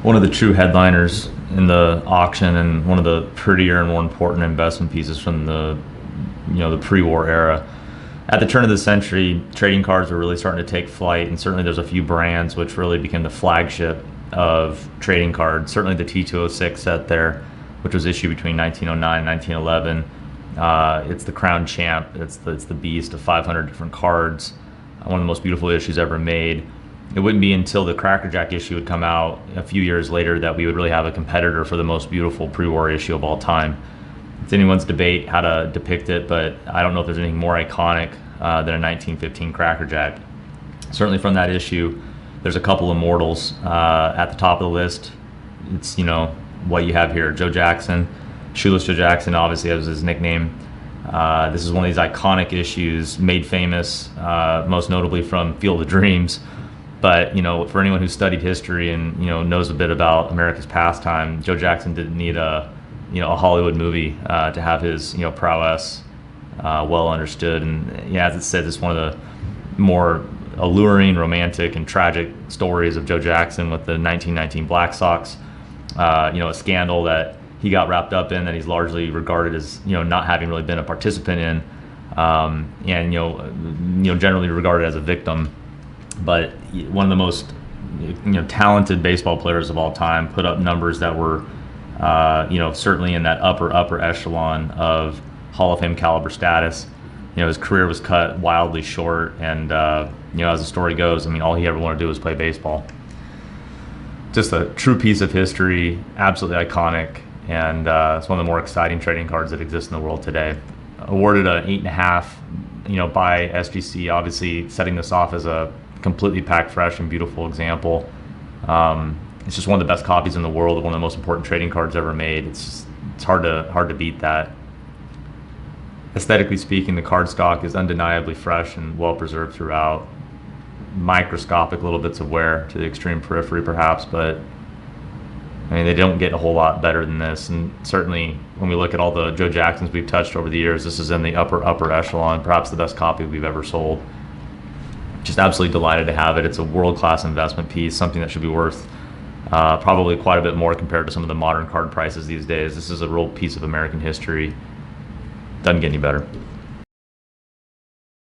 one of the true headliners in the auction and one of the prettier and more important investment pieces from the pre-war era. At the turn of the century, trading cards were really starting to take flight, and certainly there's a few brands which really became the flagship of trading cards. Certainly the T206 set there, which was issued between 1909 and 1911. It's the Crown Champ. It's the beast of 500 different cards. One of the most beautiful issues ever made. It wouldn't be until the Cracker Jack issue would come out a few years later that we would really have a competitor for the most beautiful pre-war issue of all time. It's anyone's debate how to depict it, but I don't know if there's anything more iconic than a 1915 Cracker Jack. Certainly from that issue, there's a couple immortals at the top of the list. It's what you have here: Joe Jackson, Shoeless Joe Jackson, obviously as his nickname. This is one of these iconic issues, made famous most notably from Field of Dreams. But for anyone who studied history and knows a bit about America's pastime, Joe Jackson didn't need a Hollywood movie to have his prowess well understood. And as it said, it's one of the more alluring, romantic, and tragic stories of Joe Jackson with the 1919 Black Sox. A scandal that he got wrapped up in that he's largely regarded as not having really been a participant in, and generally regarded as a victim. But one of the most talented baseball players of all time, put up numbers that were certainly in that upper echelon of Hall of Fame caliber status. His career was cut wildly short, and as the story goes, all he ever wanted to do was play baseball. Just a true piece of history, absolutely iconic, and it's one of the more exciting trading cards that exist in the world today. Awarded an 8.5, by SGC, obviously setting this off as a completely packed, fresh, and beautiful example. It's just one of the best copies in the world of one of the most important trading cards ever made. It's hard to beat that. Aesthetically speaking, the card stock is undeniably fresh and well preserved throughout. Microscopic little bits of wear to the extreme periphery perhaps, but they don't get a whole lot better than this. And certainly when we look at all the Joe Jacksons we've touched over the years, this is in the upper echelon, perhaps the best copy we've ever sold. Just absolutely delighted to have it. It's a world-class investment piece, something that should be worth probably quite a bit more compared to some of the modern card prices these days. This is a real piece of American history. Doesn't get any better.